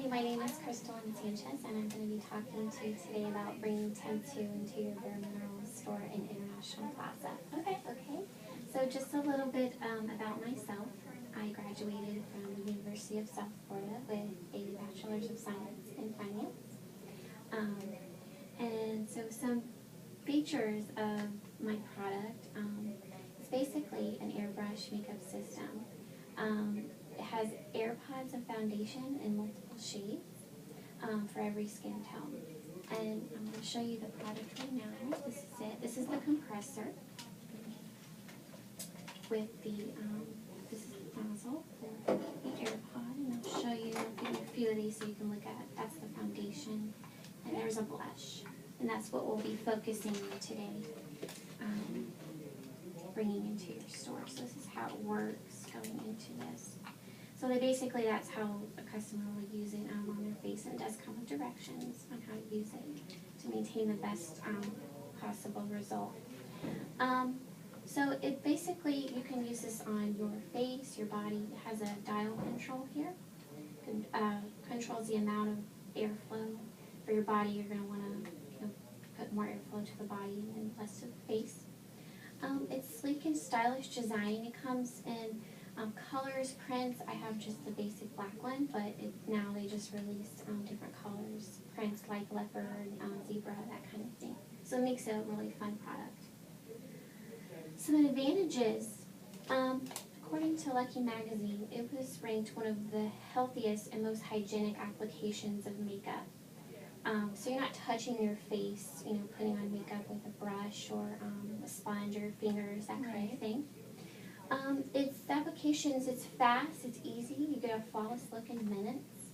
my name is Crystal Sanchez, and I'm going to be talking to you today about bringing Temp2 into your Bare Minerals store in International Plaza. Okay. So just a little bit about myself. I graduated from the University of South Florida with a Bachelor's of Science in Finance. And so some features of my product, it's basically an airbrush makeup system. It has AirPods of foundation in multiple shades for every skin tone. And I'm going to show you the product right now. This is it. This is the compressor with the, this is the nozzle for the AirPod. And I'll show you, give you a few of these so you can look at. That's the foundation. And there's a blush. And that's what we'll be focusing on today, bringing into your store. So this is how it works going into this. So that's how a customer will use it on their face, and it does come with directions on how to use it to maintain the best possible result. So it basically, you can use this on your face, your body. It has a dial control here. It controls the amount of airflow. For your body, you're going to want to put more airflow to the body and less to the face. It's sleek and stylish design. It comes in colors, prints. I have just the basic black one, but now they just released different colors, prints like leopard, zebra, that kind of thing. So it makes it a really fun product. Some advantages. According to Lucky Magazine, it was ranked one of the healthiest and most hygienic applications of makeup. So you're not touching your face, putting on makeup with a brush or a sponge or fingers, that kind of thing. Its applications, it's fast, it's easy, you get a flawless look in minutes.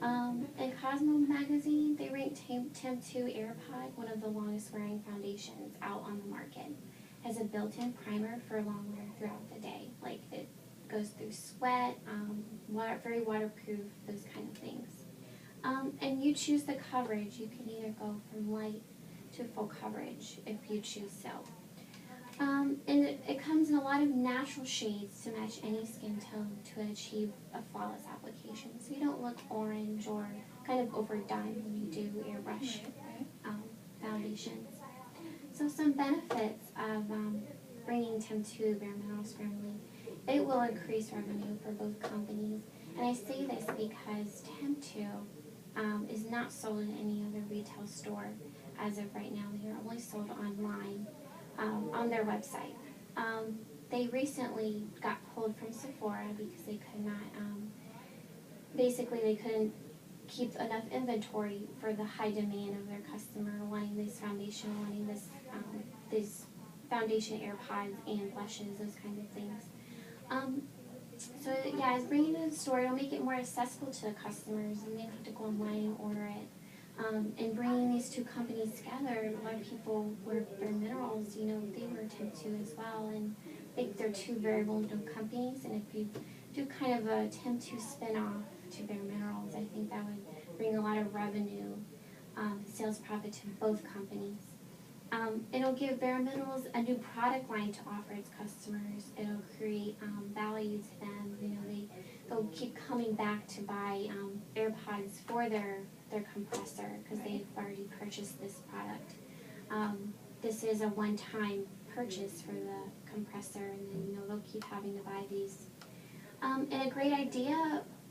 In Cosmo Magazine, they ranked Temp2 AirPod one of the longest wearing foundations out on the market. It has a built-in primer for long wear throughout the day. Like, it goes through sweat, very waterproof, those kind of things. And you choose the coverage. You can either go from light to full coverage if you choose so. And it comes in a lot of natural shades to match any skin tone to achieve a flawless application. So you don't look orange or kind of overdone when you do airbrush foundations. So some benefits of bringing Temp2 Bare Minerals family. It will increase revenue for both companies. And I say this because Temp2 is not sold in any other retail store as of right now. They are only sold online on their website. They recently got pulled from Sephora because they could not, they couldn't keep enough inventory for the high demand of their customer wanting this foundation, wanting this foundation AirPods and blushes, those kind of things. So yeah, it's bringing it to the store. It'll make it more accessible to the customers, and they don't have to go online and order it. And bringing these two companies together, a lot of people wear Bare Minerals, they wear Temp2 as well, and I think they're two very well-known companies. And if you do kind of a Temp2 spin-off to Bare Minerals, I think that would bring a lot of revenue, sales profit to both companies. It'll give Bare Minerals a new product line to offer its customers. It'll create value to them. They'll keep coming back to buy AirPods for their compressor because they've already purchased this product. This is a one-time purchase for the compressor, and then they'll keep having to buy these. And a great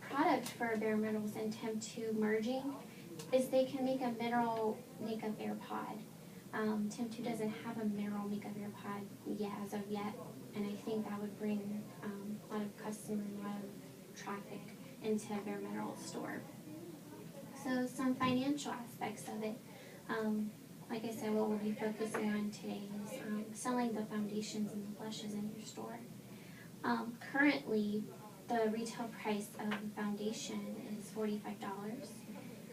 product for Bare Minerals and Temp2 merging is they can make a mineral makeup AirPod. Temp2 doesn't have a mineral makeup AirPod as of yet, and I think that would bring a lot of customers, a lot of traffic into Bare Minerals store. So some financial aspects of it. Like I said, what we'll be focusing on today is selling the foundations and the blushes in your store. Currently, the retail price of the foundation is $45.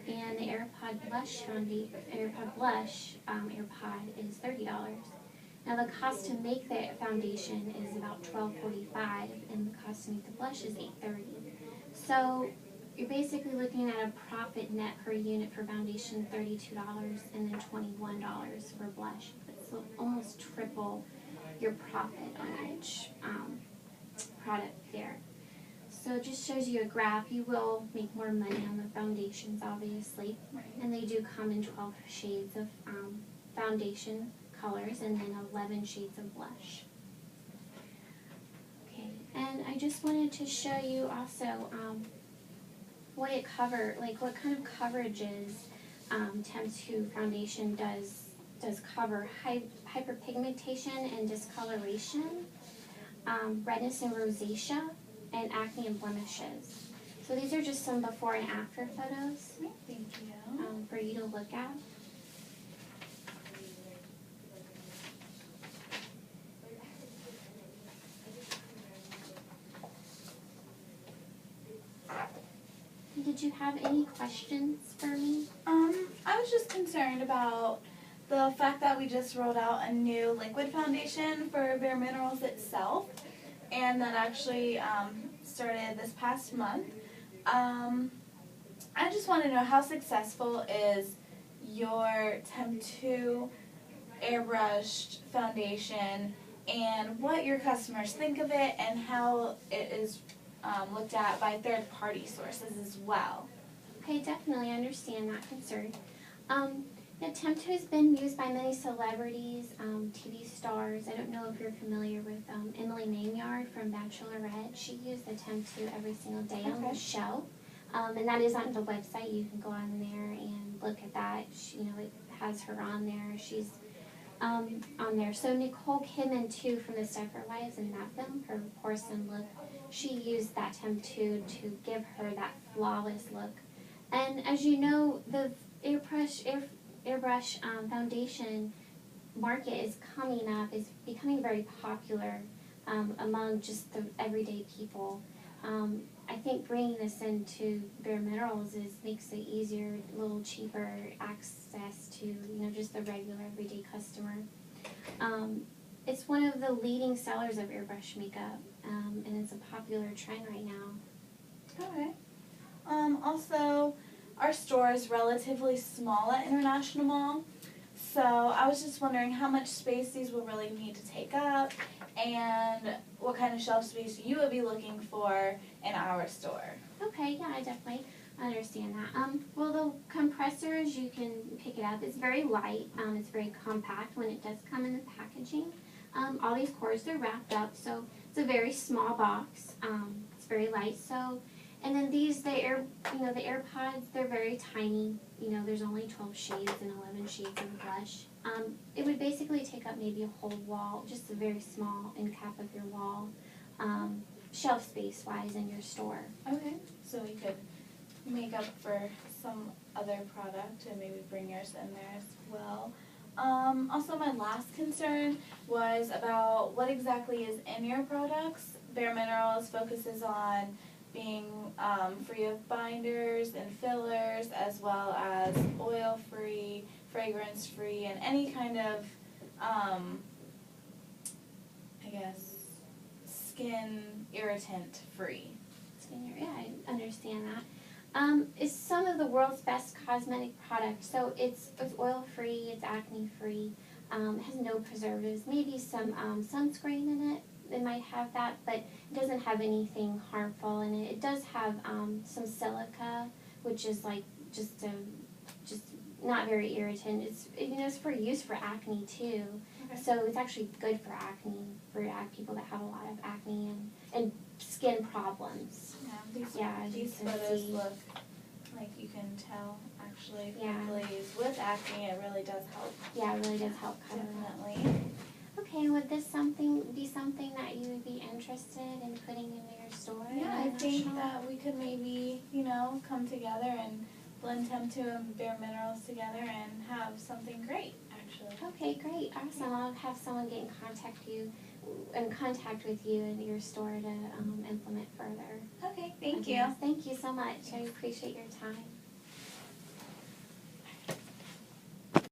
And the AirPod Blush AirPod is $30. Now the cost to make the foundation is about $12.45, and the cost to make the blush is $8.30. So you're basically looking at a profit net per unit for foundation $32 and then $21 for blush. It's almost triple your profit on each product there. So it just shows you a graph. You will make more money on the foundations, obviously. Right. And they do come in 12 shades of foundation colors and then 11 shades of blush. Okay, and I just wanted to show you also what it what kind of coverages Temp2 foundation does cover. Hyperpigmentation and discoloration, redness and rosacea, and acne and blemishes. So these are just some before and after photos Thank you. for you to look at. Did you have any questions for me? I was just concerned about the fact that we just rolled out a new liquid foundation for Bare Minerals itself, and that actually started this past month. I just want to know, how successful is your Temp2 airbrushed foundation, and what your customers think of it, and how it is looked at by third-party sources as well. Okay, definitely understand that concern. Temp2 has been used by many celebrities, TV stars. I don't know if you're familiar with Emily Maynard from Bachelorette. She used the Temp2 every single day on the show. And that is on the website. You can go on there and look at that. It has her on there. She's on there. So Nicole Kidman too, from the Stepford Wives in that film, her porcelain look, she used that Temp2 to give her that flawless look. And as you know, the airbrush foundation market is coming up, is becoming very popular among just the everyday people. I think bringing this into Bare Minerals makes it easier, a little cheaper access to just the regular everyday customer. It's one of the leading sellers of airbrush makeup, and it's a popular trend right now. Okay. Also, our store is relatively small at International Mall, so I was just wondering how much space these will really need to take up, and what kind of shelf space you would be looking for in our store. Okay, yeah, I definitely understand that. Well, the compressors, you can pick it up. It's very light. It's very compact when it does come in the packaging. All these cords, they're wrapped up, so it's a very small box. It's very light. So, and then these, the AirPods, they're very tiny. There's only 12 shades and 11 shades of blush. It would basically take up maybe a whole wall, just a very small end cap of your wall, shelf space-wise in your store. Okay, so we could make up for some other product and maybe bring yours in there as well. Also, my last concern was about what exactly is in your products. Bare Minerals focuses on being free of binders and fillers, as well as oil-free, fragrance-free, and any kind of, skin irritant-free. Yeah, I understand that. It's some of the world's best cosmetic products. So it's oil-free, it's acne-free, it has no preservatives, maybe some sunscreen in it. It might have that, but it doesn't have anything harmful in it. It does have some silica, which is like just not very irritant. It's for use for acne too. Okay. So it's actually good for acne, for people that have a lot of acne and skin problems. These photos look like you can tell actually employees with acne. It really does help. Yeah, it really does help cover. Definitely. Okay, would this be something that you would be interested in putting into your store? Yeah, I think that we could maybe, come together and blend Temp2 and Bare Minerals together and have something great, actually. Okay, great, awesome. I'll have someone get in contact with you in your store to implement further. Okay, thank you. Thank you so much. I appreciate your time.